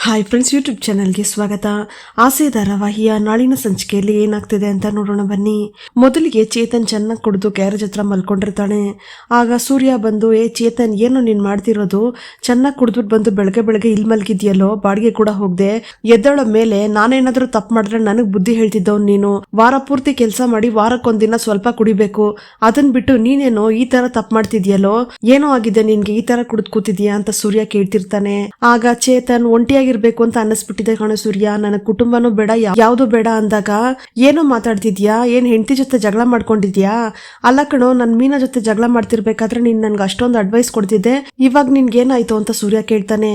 Hi friends, YouTube ಚಾನಲ್ಗೆ ಸ್ವಾಗತ. ಆಸೆ ಧಾರಾವಾಹಿಯ ನಾಳಿನ ಸಂಚಿಕೆಯಲ್ಲಿ ಏನಾಗ್ತಿದೆ ಅಂತ ನೋಡೋಣ ಬನ್ನಿ. ಮೊದಲಿಗೆ ಚೇತನ್ ಚೆನ್ನಾಗಿ ಕುಡಿದು ಗ್ಯಾರೇಜ್ ಹತ್ರ ಮಲ್ಕೊಂಡಿರ್ತಾನೆ. ಆಗ ಸೂರ್ಯ ಬಂದು, ಚೇತನ್, ಏನು ನೀನ್ ಮಾಡ್ತಿರೋದು? ಚೆನ್ನಾಗಿ ಕುಡಿದ್ಬಿಟ್ಟು ಬಂದು ಬೆಳಗ್ಗೆ ಇಲ್ಲಿ ಮಲ್ಗಿದ್ಯಲ್ಲೋ, ಬಾಡಿಗೆ ಕೂಡ ಹೋಗ್ದೆ, ಎದ್ದಳ ಮೇಲೆ ನಾನೇನಾದ್ರೂ ತಪ್ಪು ಮಾಡಿದ್ರೆ ನನಗ್ ಬುದ್ಧಿ ಹೇಳ್ತಿದ್ದವ್ ನೀನು. ವಾರ ಪೂರ್ತಿ ಕೆಲಸ ಮಾಡಿ ವಾರಕ್ಕೊಂದಿನ ಸ್ವಲ್ಪ ಕುಡಿಬೇಕು, ಅದನ್ ಬಿಟ್ಟು ನೀನೇನೋ ಈ ತರ ತಪ್ಪು ಮಾಡ್ತಿದ್ಯಲ್ಲೋ, ಏನೋ ಆಗಿದೆ ನಿನ್ಗೆ, ಈ ತರ ಕುಡಿದ್ ಕೂತಿದ್ಯಾ ಅಂತ ಸೂರ್ಯ ಕೇಳ್ತಿರ್ತಾನೆ. ಆಗ ಚೇತನ್, ಒಂಟಿಯಾಗಿರ್ಬೇಕು ಅಂತ ಅನ್ನಿಸ್ಬಿಟ್ಟಿದೆ ಕಣೋ ಸೂರ್ಯ, ನನಗ್ ಕುಟುಂಬನೂ ಬೇಡ, ಯಾವ್ದು ಬೇಡ ಅಂದಾಗ, ಏನೋ ಮಾತಾಡ್ತಿದ್ಯಾ, ಏನ್ ಹೆಂಡತಿ ಜೊತೆ ಜಗಳ ಮಾಡ್ಕೊಂಡಿದ್ಯಾ? ಅಲ್ಲ ಕಣೋ, ನನ್ ಮೀನಾ ಜೊತೆ ಜಗಳ ಮಾಡ್ತಿರ್ಬೇಕಾದ್ರೆ ನೀನ್ ನನ್ಗೆ ಅಷ್ಟೊಂದು ಅಡ್ವೈಸ್ ಕೊಡ್ತಿದ್ದೆ, ಇವಾಗ ನಿನ್ಗೇನಾಯ್ತು ಅಂತ ಸೂರ್ಯ ಕೇಳ್ತಾನೆ.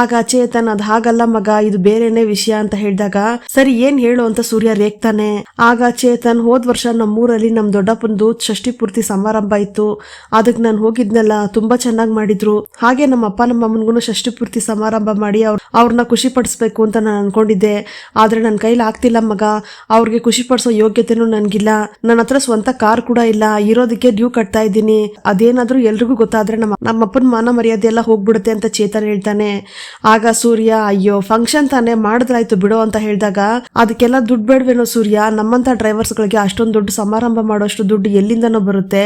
ಆಗ ಚೇತನ್, ಅದ್ ಹಾಗಲ್ಲ ಮಗ, ಇದು ಬೇರೆನೆ ವಿಷಯ ಅಂತ ಹೇಳಿದಾಗ, ಸರಿ ಏನ್ ಹೇಳು ಅಂತ ಸೂರ್ಯ ರೇಗ್ತಾನೆ. ಆಗ ಚೇತನ್, ಹೋದ್ ವರ್ಷ ನಮ್ಮೂರಲ್ಲಿ ನಮ್ ದೊಡ್ಡಪ್ಪಂದು ಷಷ್ಠಿ ಪೂರ್ತಿ ಸಮಾರಂಭ ಇತ್ತು, ಅದಕ್ಕೆ ನಾನು ಹೋಗಿದ್ನಲ್ಲ, ತುಂಬಾ ಚೆನ್ನಾಗಿ ಮಾಡಿದ್ರು. ಹಾಗೆ ನಮ್ಮ ಅಪ್ಪ ನಮ್ಮ ಅಮ್ಮನ್ಗೂ ಷಷ್ಠಿ ಪೂರ್ತಿ ಸಮಾರಂಭ ಮಾಡಿ ಅವ್ರನ್ನ ಖುಷಿ ಪಡಿಸ್ಬೇಕು ಅಂತ ನಾನು ಅನ್ಕೊಂಡಿದ್ದೆ. ಆದ್ರೆ ನನ್ನ ಕೈಲಿ ಆಗ್ತಿಲ್ಲ ಮಗ, ಅವ್ರಿಗೆ ಖುಷಿ ಪಡಿಸೋ ಯೋಗ್ಯತೆನೂ ನನ್ಗಿಲ್ಲ, ನನ್ನ ಹತ್ರ ಸ್ವಂತ ಕಾರ್ ಕೂಡ ಇಲ್ಲ, ಇರೋದಕ್ಕೆ ಡ್ಯೂ ಕಟ್ತಾ ಇದ್ದೀನಿ, ಅದೇನಾದ್ರೂ ಎಲ್ರಿಗೂ ಗೊತ್ತಾದ್ರೆ ನಮ್ಮಪ್ಪನ ಮಾನ ಮರ್ಯಾದೆ ಎಲ್ಲ ಹೋಗ್ಬಿಡುತ್ತೆ ಅಂತ ಚೇತನ್ ಹೇಳ್ತಾನೆ. ಆಗ ಸೂರ್ಯ, ಅಯ್ಯೋ ಫಂಕ್ಷನ್ ತಾನೇ, ಮಾಡಿದ್ರಾಯ್ತು ಬಿಡೋ ಅಂತ ಹೇಳಿದಾಗ, ಅದಕ್ಕೆಲ್ಲ ದುಡ್ಡು ಬೇಡವೇನೋ ಸೂರ್ಯ, ನಮ್ಮಂತ ಡ್ರೈವರ್ಸ್ಗಳಿಗೆ ಅಷ್ಟೊಂದು ದೊಡ್ಡ ಸಮಾರಂಭ ಮಾಡೋಷ್ಟು ದುಡ್ಡು ಎಲ್ಲಿಂದನೋ ಬರುತ್ತೆ,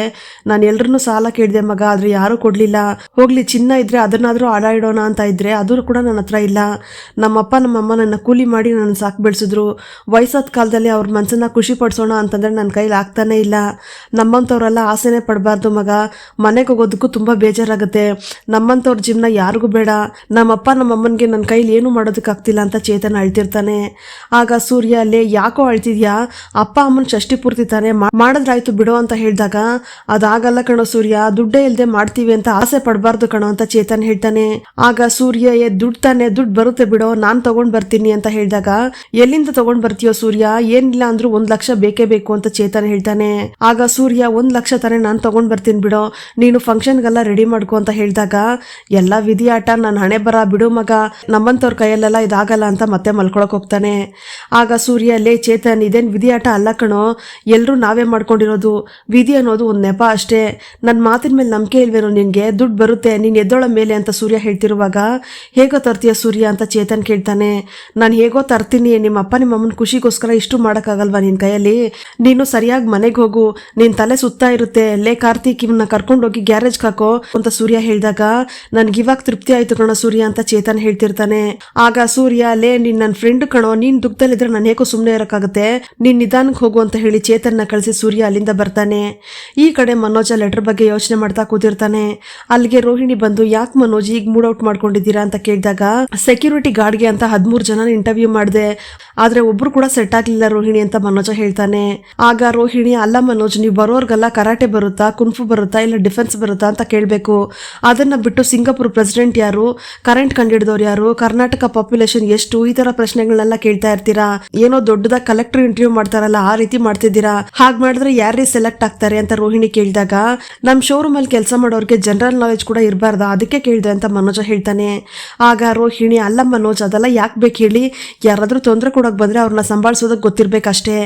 ನಾನು ಎಲ್ರನ್ನೂ ಸಾಲ ಕೇಳಿದೆ ಮಗ, ಆದ್ರೆ ಯಾರು ಕೊಡ್ಲಿಲ್ಲ. ಹೋಗ್ಲಿ, ಚಿನ್ನ ಇದ್ರೆ ಅದನ್ನಾದ್ರೂ ಆಡ ಇಡೋಣ ಅಂತ ಇದ್ರೆ ಅದು ಕೂಡ ನನ್ನ ಹತ್ರ ಇಲ್ಲ. ನಮ್ಮಪ್ಪ ನಮ್ಮಮ್ಮ ನನ್ನ ಕೂಲಿ ಮಾಡಿ ನನ್ನ ಸಾಕು ಬೆಳೆಸಿದ್ರು, ವಯಸ್ಸಾದ ಕಾಲದಲ್ಲಿ ಅವ್ರ ಮನಸ್ಸನ್ನ ಖುಷಿ ಪಡಿಸೋಣ ಅಂತಂದ್ರೆ ನನ್ನ ಕೈಲಿ ಆಗ್ತಾನೆ ಇಲ್ಲ. ನಮ್ಮಂಥವ್ರೆಲ್ಲ ಆಸೆನೆ ಪಡಬಾರ್ದು ಮಗ, ಮನೆಗೆ ಹೋಗೋದಕ್ಕೂ ತುಂಬಾ ಬೇಜಾರಾಗುತ್ತೆ, ನಮ್ಮಂಥವ್ರ ಜೀವನ ಯಾರಿಗೂ ಬೇಡ, ನಮ್ಮಪ್ಪ ನಮ್ಮಮ್ಮನಿಗೆ ನನ್ನ ಕೈಲಿ ಏನು ಮಾಡೋದಕ್ಕಾಗ್ತಿಲ್ಲ ಅಂತ ಚೇತನ್ ಅಳ್ತಿರ್ತಾನೆ. ಆಗ ಸೂರ್ಯ, ಅಲ್ಲೇ ಯಾಕೋ ಅಳ್ತಿದ್ಯಾ, ಅಪ್ಪ ಅಮ್ಮನ ಷಷ್ಠಿ ಪೂರ್ತಿ ತಾನೆ, ಮಾಡಿದ್ರಾಯ್ತು ಬಿಡೋ ಅಂತ ಹೇಳಿದಾಗ, ಅದಾಗಲ್ಲ ಕಣೋ ಸೂರ್ಯ, ದುಡ್ಡೇ ಇಲ್ದೆ ಮಾಡ್ತೀವಿ ಅಂತ ಆಸೆ ಪಡಬಾರ್ದು ಕಣೋ ಅಂತ ಚೇತನ್ ಹೇಳ್ತಾನೆ. ಆಗ ಸೂರ್ಯ, ದುಡ್ಡು ತಾನೆ, ದುಡ್ಡು ಬರುತ್ತೆ ಬಿಡೋ, ನಾನ್ ತಗೊಂಡ್ ಬರ್ತೀನಿ ಅಂತ ಹೇಳಿದಾಗ, ಎಲ್ಲಿಂದ ತಗೊಂಡ್ ಬರ್ತೀಯೋ ಸೂರ್ಯ, ಏನಿಲ್ಲ ಅಂದ್ರೂ 1 ಲಕ್ಷ ಬೇಕೇ ಬೇಕು ಅಂತ ಚೇತನ್ ಹೇಳ್ತಾನೆ. ಆಗ ಸೂರ್ಯ, 1 ಲಕ್ಷ ತಾನೆ, ನಾನ್ ತಗೊಂಡ್ ಬರ್ತೀನಿ ಬಿಡೋ, ನೀನು ಫಂಕ್ಷನ್ಗೆಲ್ಲ ರೆಡಿ ಮಾಡ್ಕೊ ಅಂತ ಹೇಳಿದಾಗ, ಎಲ್ಲ ವಿಧಿ ಆಟ, ನನ್ನ ಹಣೆ ಬರ ಬಿಡು ಮಗ, ನಮ್ಮಂತವ್ರ ಕೈಯಲ್ಲೆಲ್ಲ ಇದಾಗಲ್ಲ ಅಂತ ಮತ್ತೆ ಮಲ್ಕೊಳಕ್ ಹೋಗ್ತಾನೆ. ಆಗ ಸೂರ್ಯ, ಲೇ ಚೇತನ್, ಇದೇನ್ ವಿಧಿ ಆಟ ಅಲ್ಲ ಕಣೋ, ಎಲ್ರು ನಾವೇ ಮಾಡ್ಕೊಂಡಿರೋದು, ವಿಧಿ ಅನ್ನೋದು ಒಂದ್ ನೆಪ ಅಷ್ಟೇ, ನನ್ ಮಾತಿನ ಮೇಲೆ ನಂಬಿಕೆ ಇಲ್ವೇನೋ ನಿನ್ಗೆ, ದುಡ್ಡು ಬರುತ್ತೆ ನೀನ್ ಎದ್ದೋಳ ಮೇಲೆ ಅಂತ ಸೂರ್ಯ ಹೇಳ್ತಿರುವಾಗ, ಹೇಗೋ ತರ್ತೀಯ ಸೂರ್ಯ ಅಂತ ಚೇತನ್ ಕೇಳ್ತಾನೆ. ನಾನು ಹೇಗೋ ತರ್ತೀನಿ, ನಿಮ್ಮ ಅಪ್ಪ ನಿಮ್ಮ ಅಮ್ಮನ ಖುಷಿಗೋಸ್ಕರ ಇಷ್ಟು ಮಾಡೋಕ್ಕಾಗಲ್ವಾ ನಿನ್ ಕೈಯಲ್ಲಿ, ನೀನು ಸರಿಯಾಗಿ ಮನೆಗೆ ಹೋಗು, ನಿನ್ ತಲೆ ಸುತ್ತಾ ಇರುತ್ತೆ, ಲೇ ಕಾರ್ತಿಕ್, ಇವನ್ನ ಕರ್ಕೊಂಡೋಗಿ ಗ್ಯಾರೇಜ್ ಹಾಕೋ ಅಂತ ಸೂರ್ಯ ಹೇಳಿದಾಗ, ನನ್ಗೆ ಇವಾಗ ತೃಪ್ತಿ ಆಯ್ತು ಕಣೋ ಸೂರ್ಯ ಅಂತ ಚೇತನ್ ಹೇಳ್ತಿರ್ತಾನೆ. ಆಗ ಸೂರ್ಯ, ಲೇ ನೀನ್ ನನ್ನ ಫ್ರೆಂಡ್ ಕಣೋ, ನೀನ್ ದುಃಖದಲ್ಲಿದ್ರೆ ನಾನು ಹೇಗೋ ಸುಮ್ಮನೆ ಇರೋಕ್ಕಾಗುತ್ತೆ, ನೀನ್ ನಿಧಾನಕ್ಕೆ ಹೋಗು ಅಂತ ಹೇಳಿ ಚೇತನ್ನ ಕಳಿಸಿ ಸೂರ್ಯ ಅಲ್ಲಿಂದ ಬರ್ತಾನೆ. ಈ ಕಡೆ ಮನೋಜ್ ಲೆಟರ್ ಬಗ್ಗೆ ಯೋಚನೆ ಮಾಡ್ತಾ ಕೂತಿರ್ತಾನೆ. ಅಲ್ಲಿಗೆ ರೋಹಿಣಿ ಬಂದು, ಯಾಕೆ ಮನೋಜ್ ಈಗ ಮೂಡ್ ಔಟ್ ಮಾಡ್ಕೊಂಡಿದ್ದೀರಾ ಅಂತ ಕೇಳಿದಾಗ, ಸೆಕ್ಯೂರಿಟಿ ಗಾರ್ಡ್ಗೆ ಅಂತ 13 ಜನ ಇಂಟರ್ವ್ಯೂ ಮಾಡಿದೆ, ಆದ್ರೆ ಒಬ್ರು ಕೂಡ ಸೆಟ್ ಆಗ್ಲಿಲ್ಲ ರೋಹಿಣಿ ಅಂತ ಮನೋಜ ಹೇಳ್ತಾನೆ. ಆಗ ರೋಹಿಣಿ, ಅಲ್ಲ ಮನೋಜ್, ನೀವು ಬರೋರ್ಗೆಲ್ಲ ಕರಾಟೆ ಬರುತ್ತಾ, ಕುನ್ಫು ಬರುತ್ತಾ, ಇಲ್ಲ ಡಿಫೆನ್ಸ್ ಬರುತ್ತಾ ಅಂತ ಕೇಳಬೇಕು, ಅದನ್ನ ಬಿಟ್ಟು ಸಿಂಗಾಪುರ್ ಪ್ರೆಸಿಡೆಂಟ್ ಯಾರು, ಕರೆಂಟ್ ಕಂಡಿಡಿದವ್ರು ಯಾರು, ಕರ್ನಾಟಕ ಪಾಪ್ಯುಲೇಷನ್ ಎಷ್ಟು, ಈ ತರ ಪ್ರಶ್ನೆಗಳನ್ನೆಲ್ಲ ಕೇಳ್ತಾ ಇರ್ತೀರಾ, ಏನೋ ದೊಡ್ಡದಾಗಿ ಕಲೆಕ್ಟರ್ ಇಂಟರ್ವ್ಯೂ ಮಾಡ್ತಾರಲ್ಲ ಆ ರೀತಿ ಮಾಡ್ತಿದ್ದೀರಾ, ಹಾಗೆ ಮಾಡಿದ್ರೆ ಯಾರೇ ಸೆಲೆಕ್ಟ್ ಆಗ್ತಾರೆ ಅಂತ ರೋಹಿಣಿ ಕೇಳಿದಾಗ, ನಮ್ ಶೋರೂಮ್ ಅಲ್ಲಿ ಕೆಲಸ ಮಾಡೋರಿಗೆ ಜನರಲ್ ನಾಲೆಜ್ ಕೂಡ ಇರಬಾರ್ದ, ಅದಕ್ಕೆ ಕೇಳಿದೆ ಅಂತ ಮನೋಜ ಹೇಳ್ತಾನೆ. ಆಗ ರೋಹಿಣಿ, ಅಲ್ಲ ಮನೋಜ್, ಅದೆಲ್ಲ ಯಾಕೆ ಬೇಕು ಹೇಳಿ, ಯಾರಾದ್ರೂ ತೊಂದರೆ ಕೊಡೋಕೆ ಬಂದ್ರೆ ಅವ್ರನ್ನ ಸಂಭಾಳಿಸೋದಕ್ಕೆ ಗೊತ್ತಿರ್ಬೇಕಷ್ಟೇ,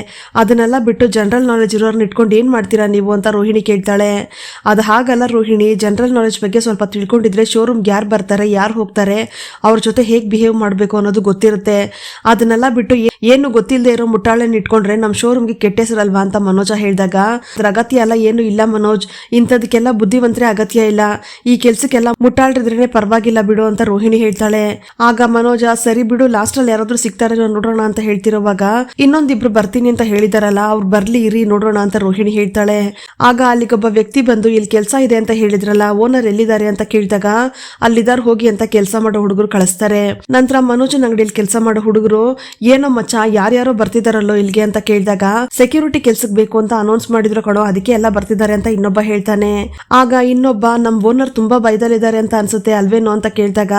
ಅದನ್ನೆಲ್ಲ ಬಿಟ್ಟು ಜನರಲ್ ನಾಲೆಜ್ ಇರೋರ್ನ ಇಟ್ಕೊಂಡು ಏನ್ ಮಾಡ್ತೀರಾ ನೀವು ಅಂತ ರೋಹಿಣಿ ಕೇಳ್ತಾಳೆ. ಅದು ಹಾಗಲ್ಲ ರೋಹಿಣಿ, ಜನರಲ್ ನಾಲೆಜ್ ಬಗ್ಗೆ ಸ್ವಲ್ಪ ತಿಳ್ಕೊಂಡಿದ್ರೆ ಶೋರೂಮ್ಗೆ ಯಾರು ಬರ್ತಾರೆ, ಯಾರು ಹೋಗ್ತಾರೆ, ಅವ್ರ ಜೊತೆ ಹೇಗೆ ಬಿಹೇವ್ ಮಾಡಬೇಕು ಅನ್ನೋದು ಗೊತ್ತಿರುತ್ತೆ, ಅದನ್ನೆಲ್ಲ ಬಿಟ್ಟು ಏನು ಗೊತ್ತಿಲ್ಲದೆ ಇರೋ ಮುಟ್ಟಾಳನ್ನ ಇಟ್ಕೊಂಡ್ರೆ ನಮ್ಮ ಶೋರೂಮ್ಗೆ ಕೆಟ್ಟ ಹೆಸರಲ್ವಾ ಅಂತ ಮನೋಜ ಹೇಳಿದಾಗ, ಅದ್ರ ಅಗತ್ಯ ಎಲ್ಲ ಏನು ಇಲ್ಲ ಮನೋಜ್, ಇಂಥದಕ್ಕೆಲ್ಲ ಬುದ್ಧಿವಂತರೇ ಅಗತ್ಯ ಇಲ್ಲ, ಈ ಕೆಲ್ಸಕ್ಕೆಲ್ಲ ಮುಟ್ಟಾಳ್ರಿದ್ರೇನೆ ಪರವಾಗಿಲ್ಲ ಬಿಡು ಅಂತ ರೋಹಿಣಿ ಹೇಳ್ತಾಳೆ. ಆಗ ಮನೋಜ, ಸರಿ ಬಿಡು, ಲಾಸ್ಟ್ ಅಲ್ಲಿ ಯಾರಾದ್ರೂ ಸಿಗ್ತಾರೆ ನೋಡೋಣ ಅಂತ ಹೇಳ್ತಿರುವಾಗ, ಇನ್ನೊಂದಿಬ್ರು ಬರ್ತೀನಿ ಅಂತ ಹೇಳಿದಾರಲ್ಲ, ಅವ್ರು ಬರ್ಲಿ ಇರಿ ನೋಡೋಣ ಅಂತ ರೋಹಿಣಿ ಹೇಳ್ತಾಳೆ. ಆಗ ಅಲ್ಲಿಗೊಬ್ಬ ವ್ಯಕ್ತಿ ಬಂದು, ಇಲ್ಲಿ ಕೆಲಸ ಇದೆ ಅಂತ ಹೇಳಿದ್ರಲ್ಲ, ಓನರ್ ಎಲ್ಲಿದ್ದಾರೆ ಅಂತ ಕೇಳಿದಾಗ, ಅಲ್ಲಿದಾರ್ ಹೋಗಿ ಅಂತ ಕೆಲಸ ಮಾಡೋ ಹುಡುಗರು ಕಳಿಸ್ತಾರೆ. ನಂತರ ಮನೋಜನ್ ಅಂಗಡಿಯಲ್ಲಿ ಕೆಲಸ ಮಾಡೋ ಹುಡುಗರು, ಏನೋ ಮಚ್ಚ ಯಾರ್ಯಾರೋ ಬರ್ತಿದಾರಲ್ಲೋ ಇಲ್ಲಿಗೆ ಅಂತ ಕೇಳಿದಾಗ, ಸೆಕ್ಯೂರಿಟಿ ಕೆಲ್ಸಕ್ಕೆ ಬೇಕು ಅಂತ ಅನೌನ್ಸ್ ಮಾಡಿದ್ರು ಕಣೋ, ಅದಕ್ಕೆ ಎಲ್ಲ ಬರ್ತಿದ್ದಾರೆ ಅಂತ ಇನ್ನೊಬ್ಬ ಹೇಳ್ತಾನೆ. ಆಗ ಇನ್ನೊಬ್ಬ, ನಮ್ ಓನರ್ ತುಂಬಾ ಬೈದಲ್ಲಿದ್ದಾರೆ ಅಂತ ಅನ್ಸುತ್ತೆ ಅಲ್ವೇನೋ ಅಂತ ಕೇಳಿದಾಗ,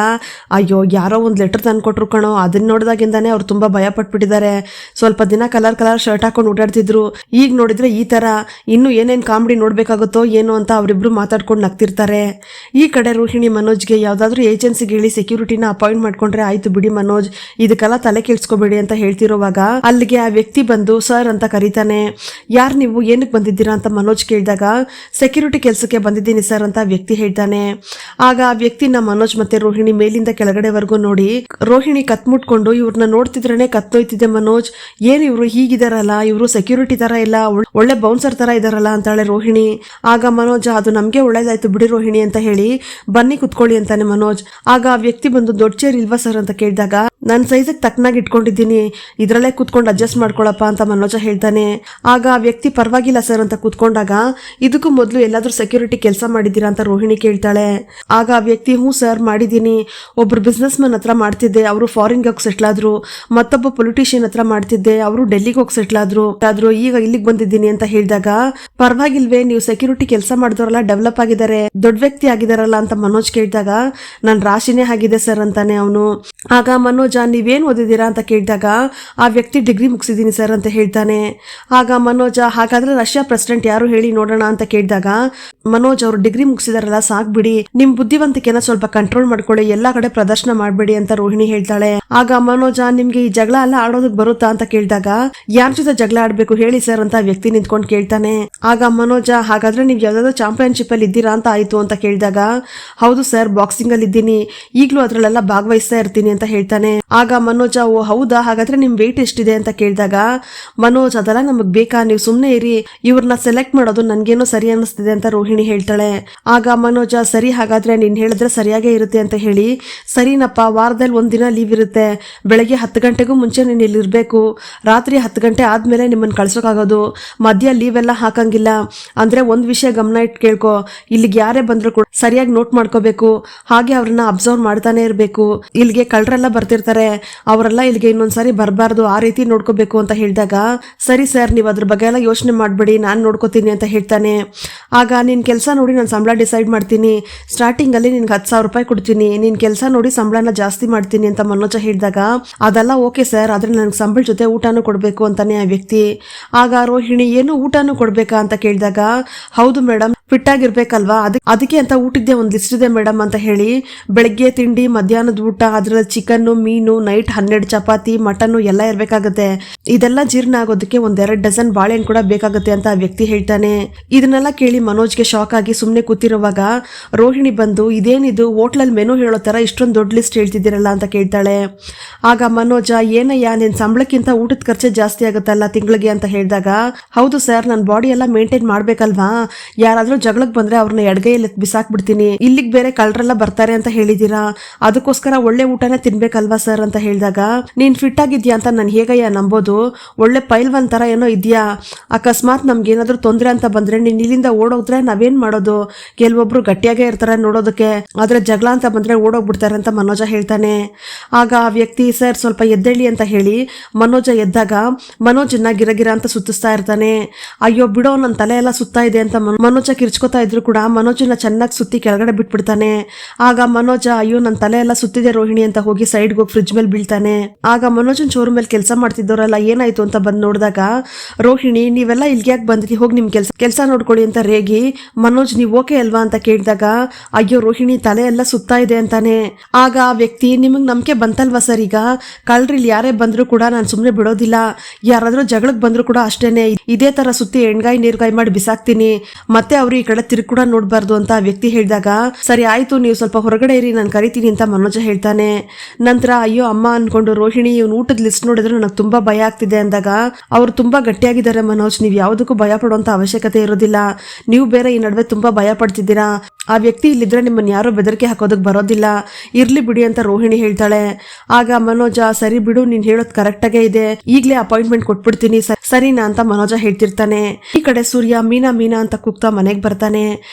ಅಯ್ಯೋ ಯಾರೋ ಒಂದ್ ಲೆಟರ್ ತಂದ್ಕೊಟ್ರು ಕಣೋ, ಅದನ್ನ ನೋಡಿದಾಗಿಂದಾನೆ ಅವ್ರು ತುಂಬಾ ಭಯ ಕೊಟ್ಬಿಟ್ಟಿದ್ದಾರೆ. ಸ್ವಲ್ಪ ದಿನ ಕಲರ್ ಶರ್ಟ್ ಹಾಕೊಂಡು ಓಡಾಡ್ತಿದ್ರು, ಈಗ ನೋಡಿದ್ರೆ ಈ ತರ ಇನ್ನು ಏನೇನ್ ಕಾಮಿಡಿ ನೋಡ್ಬೇಕಾಗುತ್ತೋ ಏನೋ ಅಂತ ಅವರಿಬ್ರು ಮಾತಾಡ್ಕೊಂಡು ನಗ್ತಿರ್ತಾರೆ. ಈ ಕಡೆ ರೋಹಿಣಿ ಮನೋಜ್ಗೆ ಯಾವ್ದಾದ್ರು ಏಜೆನ್ಸಿಗೆ ಹೇಳಿ ಸೆಕ್ಯೂರಿಟಿನ ಅಪಾಯಿಂಟ್ ಮಾಡ್ಕೊಂಡ್ರೆ ಆಯ್ತು ಬಿಡಿ ಮನೋಜ್, ಇದಕ್ಕೆಲ್ಲ ತಲೆ ಕೆಡ್ಸ್ಕೋಬೇಡಿ ಅಂತ ಹೇಳ್ತಿರೋವಾಗ ಅಲ್ಲಿಗೆ ಆ ವ್ಯಕ್ತಿ ಬಂದು ಸರ್ ಅಂತ ಕರೀತಾನೆ. ಯಾರು ನೀವು, ಏನಕ್ಕೆ ಬಂದಿದ್ದೀರಾ ಅಂತ ಮನೋಜ್ ಕೇಳಿದಾಗ ಸೆಕ್ಯೂರಿಟಿ ಕೆಲಸಕ್ಕೆ ಬಂದಿದ್ದೀನಿ ಸರ್ ಅಂತ ವ್ಯಕ್ತಿ ಹೇಳ್ತಾನೆ. ಆಗ ಆ ವ್ಯಕ್ತಿನ ಮನೋಜ್ ಮತ್ತೆ ರೋಹಿಣಿ ಮೇಲಿಂದ ಕೆಳಗಡೆವರೆಗೂ ನೋಡಿ ರೋಹಿಣಿ ಕತ್ ಮುಟ್ಕೊಂಡು ಇವ್ರನ್ನ ನೋಡ್ತಿದ್ರೇನೆ ಕತ್ತೋಯ್ತಿದೆ ಮನೋಜ್, ಏನ್ ಇವ್ರು ಹೀಗಿದಾರಲ್ಲ, ಇವ್ರು ಸೆಕ್ಯೂರಿಟಿ ತರ ಇಲ್ಲ, ಒಳ್ಳೆ ಬೌನ್ಸರ್ ತರ ಇದಾರಲ್ಲ ಅಂತಾಳೆ ರೋಹಿಣಿ. ಆಗ ಮನೋಜ್ ಅದು ನಮ್ಗೆ ಒಳ್ಳೇದಾಯ್ತು ಬಿಡಿ ರೋಹಿಣಿ ಅಂತ ಹೇಳಿ ಬನ್ನಿ ಕುತ್ಕೊಳ್ಳಿ ಅಂತಾನೆ ಮನೋಜ್. ಆಗ ಆ ವ್ಯಕ್ತಿ ಬಂದು ದೊಡ್ಡ ಚೇರ್ ಇಲ್ವಾ ಸರ್ ಅಂತ ಕೇಳಿದಾಗ ನನ್ನ ಸೈಜಿಗೆ ತಕ್ಕನಾಗಿ ಇಟ್ಕೊಂಡಿದ್ದೀನಿ, ಇದ್ರಲ್ಲೇ ಕೂತ್ಕೊಂಡು ಅಡ್ಜಸ್ಟ್ ಮಾಡ್ಕೊಳಪ್ಪ ಅಂತ ಮನೋಜ ಹೇಳ್ತಾನೆ. ಆಗ ಆ ವ್ಯಕ್ತಿ ಪರವಾಗಿಲ್ಲ ಸರ್ ಅಂತ ಕೂತ್ಕೊಂಡಾಗ ಇದಕ್ಕೂ ಮೊದಲು ಎಲ್ಲಾದ್ರೂ ಸೆಕ್ಯೂರಿಟಿ ಕೆಲಸ ಮಾಡಿದ್ದೀರಾ ಅಂತ ರೋಹಿಣಿ ಕೇಳ್ತಾಳೆ. ಆಗ ಆ ವ್ಯಕ್ತಿ ಹ್ಞೂ ಸರ್ ಮಾಡಿದ್ದೀನಿ, ಒಬ್ರು ಬಿಸ್ನೆಸ್ ಮನ್ ಹತ್ರ ಮಾಡ್ತಿದ್ದೆ, ಅವರು ಫಾರಿನ್ಗೆ ಹೋಗಿ ಸೆಟ್ಲ್ ಆದ್ರು, ಮತ್ತೊಬ್ಬ ಪೊಲಿಟಿಷಿಯನ್ ಹತ್ರ ಮಾಡ್ತಿದ್ದೆ, ಅವರು ಡೆಲ್ಲಿಗೆ ಹೋಗಿ ಸೆಟ್ಲ್ ಆದ್ರು, ಈಗ ಇಲ್ಲಿಗೆ ಬಂದಿದ್ದೀನಿ ಅಂತ ಹೇಳಿದಾಗ ಪರವಾಗಿಲ್ವೇ, ನೀವು ಸೆಕ್ಯೂರಿಟಿ ಕೆಲಸ ಮಾಡಿದವರಲ್ಲ ಡೆವಲಪ್ ಆಗಿದ್ದಾರೆ, ದೊಡ್ಡ ವ್ಯಕ್ತಿ ಆಗಿದಾರಲ್ಲ ಅಂತ ಮನೋಜ್ ಕೇಳಿದಾಗ ನನ್ನ ರಾಶಿನೇ ಆಗಿದೆ ಸರ್ ಅಂತಾನೆ ಅವನು. ಆಗ ಮನೋಜ್ ನೀವೇನ್ ಓದಿದ್ದೀರಾ ಅಂತ ಕೇಳಿದಾಗ ಆ ವ್ಯಕ್ತಿ ಡಿಗ್ರಿ ಮುಗಿಸಿದ್ದೀನಿ ಸರ್ ಅಂತ ಹೇಳ್ತಾನೆ. ಆಗ ಮನೋಜ ಹಾಗಾದ್ರೆ ರಷ್ಯಾ ಪ್ರೆಸಿಡೆಂಟ್ ಯಾರು ಹೇಳಿ ನೋಡೋಣ ಅಂತ ಕೇಳಿದಾಗ ಮನೋಜ್ ಅವರು ಡಿಗ್ರಿ ಮುಗಿಸಿದಾರಲ್ಲ ಸಾಕ್ಬಿಡಿ, ನಿಮ್ ಬುದ್ಧಿವಂತಿಕೆನ ಸ್ವಲ್ಪ ಕಂಟ್ರೋಲ್ ಮಾಡ್ಕೊಳ್ಳಿ, ಎಲ್ಲಾ ಕಡೆ ಪ್ರದರ್ಶನ ಮಾಡ್ಬೇಡಿ ಅಂತ ರೋಹಿಣಿ ಹೇಳ್ತಾಳೆ. ಆಗ ಮನೋಜ ನಿಮ್ಗೆ ಈ ಜಗಳ ಎಲ್ಲ ಆಡೋದಕ್ ಬರುತ್ತಾ ಅಂತ ಕೇಳಿದಾಗ ಯಾರ ಜೊತೆ ಜಗಳ ಆಡ್ಬೇಕು ಹೇಳಿ ಸರ್ ಅಂತ ವ್ಯಕ್ತಿ ನಿಂತ್ಕೊಂಡು ಕೇಳ್ತಾನೆ. ಆಗ ಮನೋಜ ಹಾಗಾದ್ರೆ ನೀವ್ ಯಾವ್ದಾದ್ರು ಚಾಂಪಿಯನ್ಶಿಪ್ ಅಲ್ಲಿ ಇದ್ದೀರಾ ಅಂತ ಆಯ್ತು ಅಂತ ಕೇಳಿದಾಗ ಹೌದು ಸರ್ ಬಾಕ್ಸಿಂಗ್ ಅಲ್ಲಿ ಇದ್ದೀನಿ, ಈಗ್ಲೂ ಅದ್ರಲ್ಲೆಲ್ಲ ಭಾಗವಹಿಸ್ತಾ ಇರ್ತೀನಿ ಅಂತ ಹೇಳ್ತಾನೆ. ಆಗ ಮನೋಜ ಓ ಹೌದಾ, ಹಾಗಾದ್ರೆ ನಿಮ್ ವೇಟ್ ಎಷ್ಟಿದೆ ಅಂತ ಕೇಳಿದಾಗ ಮನೋಜ್ ಅದೆಲ್ಲ ನಮಗ್ ಬೇಕಾ, ನೀವು ಸುಮ್ನೆ ಇರಿ, ಇವ್ರನ್ನ ಸೆಲೆಕ್ಟ್ ಮಾಡೋದು ನನ್ಗೇನೋ ಸರಿ ಅನಿಸ್ತಿದೆ ಅಂತ ರೋಹಿಣಿ ಹೇಳ್ತಾಳೆ. ಆಗ ಮನೋಜ ಸರಿ ಹಾಗಾದ್ರೆ ನೀನ್ ಹೇಳಿದ್ರೆ ಸರಿಯಾಗೇ ಇರುತ್ತೆ ಅಂತ ಹೇಳಿ ಸರಿನಪ್ಪ, ವಾರದಲ್ಲಿ ಒಂದಿನ ಲೀವ್ ಇರುತ್ತೆ, ಬೆಳಗ್ಗೆ 10 ಗಂಟೆಗೂ ಮುಂಚೆ ನೀನ್ ಇಲ್ಲಿ ಇರ್ಬೇಕು, ರಾತ್ರಿ 10 ಗಂಟೆ ಆದ್ಮೇಲೆ ನಿಮ್ಮನ್ನ ಕಳ್ಸೋಕಾಗೋದು, ಮಧ್ಯ ಲೀವ್ ಎಲ್ಲ ಹಾಕಂಗಿಲ್ಲ, ಅಂದ್ರೆ ಒಂದ್ ವಿಷಯ ಗಮನ ಇಟ್ಟು ಕೇಳ್ಕೊ, ಇಲ್ಲಿಗೆ ಯಾರೇ ಬಂದ್ರು ಕೂಡ ಸರಿಯಾಗಿ ನೋಟ್ ಮಾಡ್ಕೋಬೇಕು, ಹಾಗೆ ಅವ್ರನ್ನ ಅಬ್ಸರ್ವ್ ಮಾಡ್ತಾನೆ ಇರ್ಬೇಕು, ಇಲ್ಲಿಗೆ ಕಳ್ಳರೆಲ್ಲ ಬರ್ತಿರ್ತಾರೆ, ಅವರೆಲ್ಲ ಇಲ್ಲಿಗೆ ಇನ್ನೊಂದ್ಸರಿ ಬರಬಾರ್ದು, ಆ ರೀತಿ ನೋಡ್ಕೋಬೇಕು ಅಂತ ಹೇಳಿದಾಗ ಸರಿ ಸರ್ ನೀವು ಅದ್ರ ಬಗ್ಗೆ ಎಲ್ಲ ಯೋಚನೆ ಮಾಡ್ಬೇಡಿ, ನಾನ್ ನೋಡ್ಕೋತೀನಿ ಅಂತ ಹೇಳ್ತಾನೆ. ಆಗ ನಿನ್ ಕೆಲಸ ನೋಡಿ ನಾನು ಸಂಬಳ ಡಿಸೈಡ್ ಮಾಡ್ತೀನಿ, ಸ್ಟಾರ್ಟಿಂಗ್ ಅಲ್ಲಿ ನಿನ್ಗೆ 10,000 ರೂಪಾಯಿ ಕೊಡ್ತೀನಿ, ನಿನ್ ಕೆಲಸ ನೋಡಿ ಸಂಬಳನ ಜಾಸ್ತಿ ಮಾಡ್ತೀನಿ ಅಂತ ಮನೋಜ ಹೇಳಿದಾಗ ಅದೆಲ್ಲ ಓಕೆ ಸರ್, ಆದ್ರೆ ನನ್ಗೆ ಸಂಬಳ ಜೊತೆ ಊಟನೂ ಕೊಡ್ಬೇಕು ಅಂತಾನೆ ಆ ವ್ಯಕ್ತಿ. ಆಗ ರೋಹಿಣಿ ಏನು ಊಟನೂ ಕೊಡ್ಬೇಕಾ ಅಂತ ಕೇಳಿದಾಗ ಹೌದು ಮೇಡಮ್, ಫಿಟ್ ಆಗಿರ್ಬೇಕಲ್ವಾ, ಅದಕ್ಕೆ ಅಂತ ಊಟದ್ದೇ ಒಂದು ಲಿಸ್ಟ್ ಇದೆ ಮೇಡಮ್ ಅಂತ ಹೇಳಿ ಬೆಳಗ್ಗೆ ತಿಂಡಿ, ಮಧ್ಯಾಹ್ನದ ಊಟ, ಅದ್ರಲ್ಲಿ ಚಿಕನ್, ಮೀನು, ನೈಟ್ 12 ಚಪಾತಿ, ಮಟನ್ ಎಲ್ಲ ಇರ್ಬೇಕಾಗತ್ತೆ, ಇದೆಲ್ಲ ಜೀರ್ಣ ಆಗೋದಕ್ಕೆ 1-2 ಡಜನ್ ಬಾಳೆಹಣ್ಣು ಕೂಡ ಬೇಕಾಗುತ್ತೆ ಅಂತ ಆ ವ್ಯಕ್ತಿ ಹೇಳ್ತಾನೆ. ಇದನ್ನೆಲ್ಲ ಕೇಳಿ ಮನೋಜ್ಗೆ ಶಾಕ್ ಆಗಿ ಸುಮ್ನೆ ಕೂತಿರುವಾಗ ರೋಹಿಣಿ ಬಂದು ಇದೇನಿದು ಹೋಟ್ಲಲ್ಲಿ ಮೆನು ಹೇಳೋ ತರ ಇಷ್ಟೊಂದು ದೊಡ್ಡ ಲಿಸ್ಟ್ ಹೇಳ್ತಿದ್ದೀರಲ್ಲ ಅಂತ ಕೇಳ್ತಾಳೆ. ಆಗ ಮನೋಜ ಏನಯ್ಯ ನಿನ್ ಸಂಬಳಕ್ಕಿಂತ ಊಟದ ಖರ್ಚೆ ಜಾಸ್ತಿ ಆಗುತ್ತಲ್ಲ ತಿಂಗಳಿಗೆ ಅಂತ ಹೇಳಿದಾಗ ಹೌದು ಸರ್, ನನ್ನ ಬಾಡಿ ಎಲ್ಲ ಮೇಂಟೈನ್ ಮಾಡ್ಬೇಕಲ್ವಾ, ಯಾರಾದ್ರೂ ಜಗಳಕ್ಕೆ ಬಂದ್ರೆ ಅವ್ರನ್ನ ಎಡಗೈಯಲ್ಲಿ ಬಿಸಾಕ್ಬಿಡ್ತೀನಿ, ಇಲ್ಲಿಗೆ ಬೇರೆ ಕಳ್ಳರೆಲ್ಲ ಬರ್ತಾರೆ ಅಂತ ಹೇಳಿದೀರಾ, ಅದಕ್ಕೋಸ್ಕರ ಒಳ್ಳೆ ಊಟನೇ ತಿನ್ಬೇಕಲ್ವಾ ಸರ್ ಅಂತ ಹೇಳಿದಾಗ ನೀನ್ ಫಿಟ್ ಆಗಿದ್ಯಾ ಅಂತ ನಾನು ಹೇಗಯ್ಯ ನಂಬೋದು, ಒಳ್ಳೆ ಪೈಲ್ವಾನ್ ತರ ಏನೋ ಇದ್ಯಾ, ಅಕಸ್ಮಾತ್ ನಮ್ಗೆ ಏನಾದ್ರು ತೊಂದ್ರೆ ಅಂತ ಬಂದ್ರೆ ನೀನ್ ಇಲ್ಲಿಂದ ಓಡೋದ್ರೆ ನಾವೇನ್ ಮಾಡೋದು, ಕೆಲವೊಬ್ರು ಗಟ್ಟಿಯಾಗೇ ಇರ್ತಾರೆ ನೋಡೋದಕ್ಕೆ, ಆದ್ರೆ ಜಗಳ ಅಂತ ಬಂದ್ರೆ ಓಡೋಗ್ಬಿಡ್ತಾರೆ ಅಂತ ಮನೋಜ ಹೇಳ್ತಾನೆ. ಆಗ ಆ ವ್ಯಕ್ತಿ ಸರ್ ಸ್ವಲ್ಪ ಎದ್ದೇಳಿ ಅಂತ ಹೇಳಿ ಮನೋಜ ಎದ್ದಾಗ ಮನೋಜನ್ನ ಗಿರಗಿರ ಅಂತ ಸುತ್ತಿಸ್ತಾ ಇರ್ತಾನೆ. ಅಯ್ಯೋ ಬಿಡೋ, ನನ್ನ ತಲೆ ಎಲ್ಲ ಸುತ್ತಾ ಇದೆ ಅಂತ ಮನೋಜ ಕಿರ್ಚ್ಕೋತಾ ಇದ್ರು ಕೂಡ ಮನೋಜನ ಚೆನ್ನಾಗಿ ಸುತ್ತಿ ಕೆಳಗಡೆ ಬಿಟ್ಬಿಡ್ತಾನೆ. ಆಗ ಮನೋಜ ಅಯ್ಯೋ ನನ್ನ ತಲೆ ಎಲ್ಲ ಸುತ್ತಿದೆ ರೋಹಿಣಿ ಅಂತ ಹೋಗಿ ಸೈಡ್ಗೆ ಹೋಗಿ ಫ್ರಿಡ್ಜ್ ಮೇಲೆ ಬೀಳ್ತಾನೆ. ಆಗ ಮನೋಜನ್ ಚೋರು ಮೇಲೆ ಕೆಲಸ ಮಾಡ್ತಿದ್ದವರೆಲ್ಲ ಏನಾಯ್ತು ಅಂತ ಬಂದು ನೋಡಿದಾಗ ರೋಹಿಣಿ ನೀವೆಲ್ಲ ಇಲ್ಲಿಗೆ ಯಾಕೆ ಬಂದ್ರಿ, ಹೋಗಿ ನಿಮ್ ಕೆಲಸ ನೋಡ್ಕೊಳ್ಳಿ ಅಂತ ರೇಗಿ ಮನೋಜ್ ನೀವ್ ಓಕೆ ಅಲ್ವಾ ಅಂತ ಕೇಳಿದಾಗ ಅಯ್ಯೋ ರೋಹಿಣಿ ತಲೆ ಎಲ್ಲ ಸುತ್ತಾ ಇದೆ ಅಂತಾನೆ. ಆಗ ಆ ವ್ಯಕ್ತಿ ನಿಮಗ್ ನಂಬಿಕೆ ಬಂತಲ್ವಾ ಸರ್, ಈಗ ಕಳ್ರಿಲ್ ಯಾರೇ ಬಂದ್ರು ಕೂಡ ನಾನು ಸುಮ್ನೆ ಬಿಡೋದಿಲ್ಲ, ಯಾರಾದ್ರೂ ಜಗಳಕ್ಕೆ ಬಂದ್ರು ಕೂಡ ಅಷ್ಟೇನೆ ಇದೇ ತರ ಸುತ್ತಿ ಎಣ್ಗಾಯಿ ನೀರ್ಗಾಯಿ ಮಾಡಿ ಬಿಸಾಕ್ತೀನಿ, ಮತ್ತೆ ಅವ್ರು ಈ ಕಡೆ ತಿರುಗಿ ಕೂಡ ನೋಡ್ಬಾರ್ದು ಅಂತ ಆ ವ್ಯಕ್ತಿ ಹೇಳಿದಾಗ ಸರಿ ಆಯ್ತು ನೀವು ಸ್ವಲ್ಪ ಹೊರಗಡೆ ಇರಿ ನಾನು ಕರಿತೀನಿ ಅಂತ ಮನೋಜ ಹೇಳ್ತಾನೆ. ನಂತರ ಅಯ್ಯೋ ಅಮ್ಮ ಅನ್ಕೊಂಡು ರೋಹಿಣಿ ಇವ್ನು ಊಟದ ಲಿಸ್ಟ್ ನೋಡಿದ್ರೆ ನನಗೆ ತುಂಬಾ ಭಯ ಆಗ್ತಿದೆ ಅಂದಾಗ ಅವ್ರು ತುಂಬಾ ಗಟ್ಟಿಯಾಗಿದ್ದಾರೆ ಮನೋಜ್, ನೀವು ಯಾವುದಕ್ಕೂ ಭಯ ಪಡುವಂತ ಅವಶ್ಯಕತೆ ಇರೋದಿಲ್ಲ, ನೀವು ಬೇರೆ ಈ ನಡುವೆ ತುಂಬಾ ಭಯ ಪಡ್ತಿದ್ದೀರಾ, ಆ ವ್ಯಕ್ತಿ ಇಲ್ಲಿದ್ರೆ ನಿಮ್ಮನ್ನ ಯಾರೋ ಬೆದರಿಕೆ ಹಾಕೋದಕ್ಕೆ ಬರೋದಿಲ್ಲ, ಇರ್ಲಿ ಬಿಡಿ ಅಂತ ರೋಹಿಣಿ ಹೇಳ್ತಾಳೆ. ಆಗ ಮನೋಜ ಸರಿ ಬಿಡು ನೀನ್ ಹೇಳೋದು ಕರೆಕ್ಟ್ ಆಗೇ ಇದೆ, ಈಗಲೇ ಅಪಾಯಿಂಟ್ಮೆಂಟ್ ಕೊಟ್ಬಿಡ್ತೀನಿ, ಸರಿನಾ ಅಂತ ಮನೋಜ ಹೇಳ್ತಿರ್ತಾನೆ. ಈ ಕಡೆ ಸೂರ್ಯ ಮೀನಾ ಮೀನಾ ಅಂತ ಕೂಗ್ತಾ ಮನೆಗೆ ಬರ್ತಾನೆ.